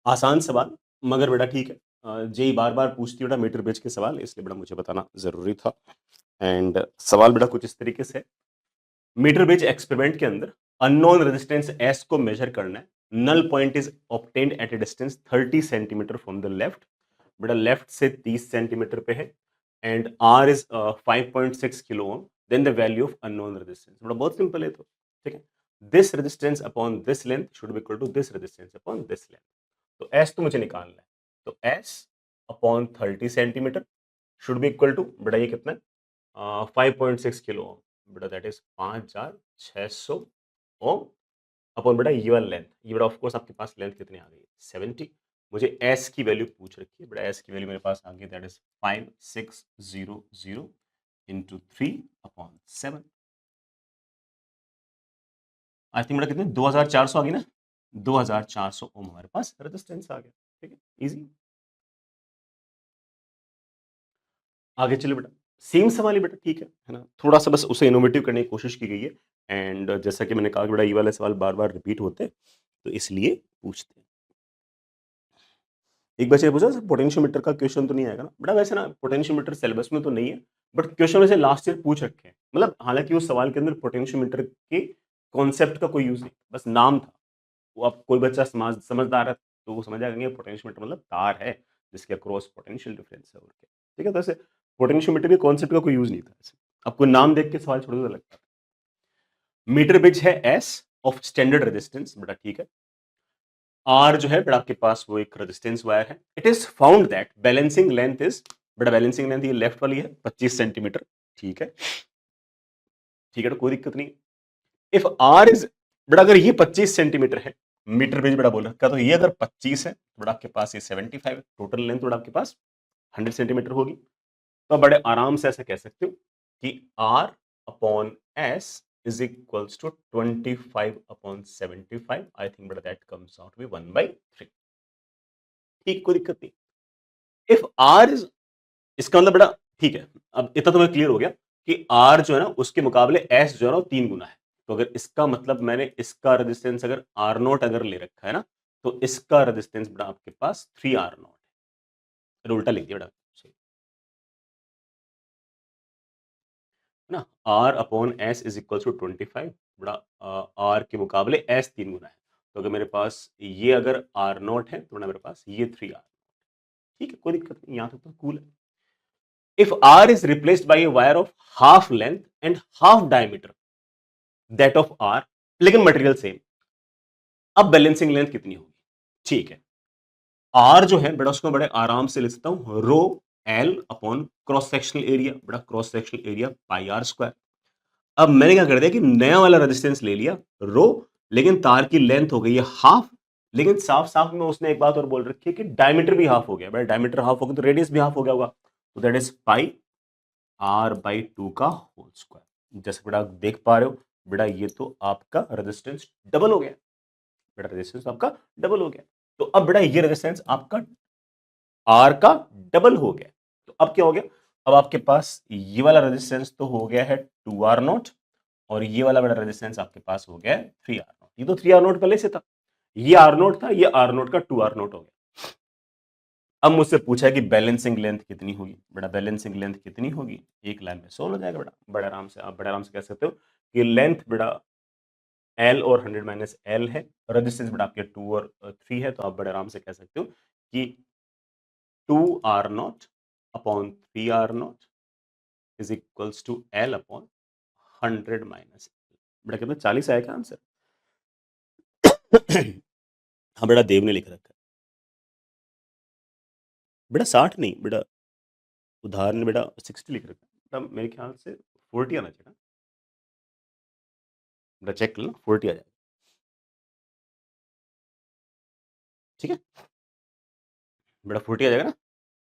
आसान सवाल मगर बेटा ठीक है। जेईई बार-बार पूछती है बेटा मीटर ब्रिज के सवाल, इसलिए बेटा मुझे बताना ज़रूरी था। एंड सवाल बेटा कुछ इस तरीके से है, मीटर ब्रिज एक्सपेरिमेंट के अंदर अननोन रेजिस्टेंस एस को मेजर करना है। Null point is obtained at a distance 30 centimetre from the left. बेटा लेफ्ट से 30 सेंटीमीटर पे है and R is 5.6 kilo ohm. Then the value of unknown resistance. बेटा बहुत सिंपल है तो, ठीक है। This resistance upon this length should be equal to this resistance upon this length. तो एस तो मुझे निकालना है, तो S upon 30 centimetre should be equal to बेटा ये कितना है, 5.6 किलो ओम। बेटा दैट इज 5600 ओम अपॉन बेटा ये वाला लेंथ। ये बेटा ऑफ कोर्स आपके पास लेंथ कितनी आ गई है, 70। मुझे एस की वैल्यू पूछ रखी है, बेटा एस की वैल्यू मेरे पास आ गई, that is 5600 into 3 upon 7। I think बेटा कितने 2400 आ गई ना, 2400 ओम हमारे पास रेजिस्टेंस आ गया। ठीक है, इजी। आगे चलिए बेटा, सेम सवाल ही बेटा ठीक है ना, थोड़ा सा बस उसे इनोवेटिव करने की कोशिश की गई है। एंड जैसा कि मैंने कहा कि बेटा ये वाले सवाल बार बार रिपीट होते हैं, तो इसलिए पूछते हैं। एक बच्चे ने पूछा सर पोटेंशियोमीटर का क्वेश्चन तो नहीं आएगा ना, बेटा वैसे ना पोटेंशियोमीटर सिलेबस में तो नहीं है, बट क्वेश्चन वैसे लास्ट ईयर पूछ रखे हैं। मतलब हालांकि उस सवाल के अंदर पोटेंशियोमीटर के कॉन्सेप्ट का कोई यूज नहीं, बस नाम था। वो अब कोई बच्चा समझदार है तो वो समझ जाएंगे पोटेंशियोमीटर मतलब तार है जिसके अक्रॉस पोटेंशियल डिफरेंस है और क्या। ठीक है, तो ऐसे पोटेंशियोमीटर के कॉन्सेप्ट का कोई यूज नहीं था ऐसे। अब कोई नाम देख के सवाल छोड़ दो लगता है। मीटर ब्रिज है एस ऑफ स्टैंडर्ड रेजिस्टेंस, बेटा ठीक है। आर जो है बेटा आपके पास वो एक रेजिस्टेंस वायर है। It is found that balancing length is, बेटा बैलेंसिंग लेंथ ये लेफ्ट वाली है 25 सेंटीमीटर। ठीक है, ठीक है, तो कोई दिक्कत नहीं। इफ आर इज, बेटा अगर ये 25 सेंटीमीटर है, मीटर ब्रिज बेटा बोल रखा, तो ये अगर 25 है तो बेटा आपके पास ये 75 है, टोटल लेंथ बेटा आपके पास 100 सेंटीमीटर होगी। तो बड़े आराम से ऐसा कह सकते हो कि R upon S is equals to 25 upon 75। I think बेटा दैट कम्स आउट बी 1/3। ठीक, कोई दिक्कत नहीं। इफ आर इज, इसका मतलब बेटा ठीक है, अब इतना तुम्हें क्लियर हो गया कि आर जो है ना उसके मुकाबले एस जो है ना वो 3 गुना है। तो अगर इसका मतलब मैंने इसका रेजिस्टेंस अगर आर नोट अगर ले रखा है ना, तो इसका रेजिस्टेंस बेटा आपके पास 3 आर नोट है। फिर उल्टा लिख दिया बेटा, सही है ना। R upon S is equal to 25। बेटा आर के मुकाबले एस 3 गुना है, तो अगर मेरे पास ये अगर आर नोट है तो बेटा मेरे पास ये 3 आर। ठीक है, कोई दिक्कत नहीं, यहां तक तो कूल है। If R is replaced by a wire of half length and half diameter that of R, लेकिन मटेरियल सेम, अब बैलेंसिंग लेंथ कितनी होगी? ठीक है, R जो है बेटा उसको बड़े आराम से लिख सकता हूं, rho L upon cross sectional area, बेटा cross sectional area pi r square. अब मैंने क्या कर दिया कि नया वाला रेजिस्टेंस ले लिया रो, लेकिन तार की लेंथ हो गई है हाफ, लेकिन साफ साफ में उसने एक बात और बोल रखी है कि डायमीटर भी हाफ हो गया। बेटा डायमीटर हाफ हो गया तो रेडियस भी हाफ हो गया होगा, तो दैट इज पाई R/2 का होल स्क्वायर। जैसे बेटा आप देख पा रहे हो, बेटा ये तो आपका रेजिस्टेंस डबल हो गया। बेटा रेजिस्टेंस आपका डबल हो गया, तो अब बेटा ये रेजिस्टेंस आपका R का डबल हो गया। तो अब क्या हो गया, अब आपके पास ये वाला रेजिस्टेंस तो हो गया है 2R नॉट, और ये वाला बेटा रेजिस्टेंस आपके पास हो गया है 3R नॉट। ये तो 3R नॉट पहले से था, ये R नॉट था, ये R नॉट का 2R नॉट हो गया। अब मुझसे पूछा है कि बैलेंसिंग लेंथ कितनी होगी। बेटा बैलेंसिंग लेंथ कितनी होगी, एक लाइन में सोल्व हो जाएगा बेटा, बड़े आराम से। आप बड़े आराम से कह सकते हो कि लेंथ बेटा L और 100 माइनस L है, रेजिस्टेंस बेटा आपके 2 और 3 है, तो आप बड़े आराम से कह सकते हो कि 2R naught upon 3R naught is equals to L upon 100 minus L। बेटा कितना 40 आया क्या आंसर? हाँ बेटा देव ने लिख रखा है। बेटा 60 नहीं बेटा, उदाहरण ने बेटा 60 लिख रखा है। बेटा मेरे ख्याल से 40 आना चाहिए ना, बेटा चेक कर लो, 40 आ जाएगा। ठीक है, बेटा 40 आ जाएगा ना।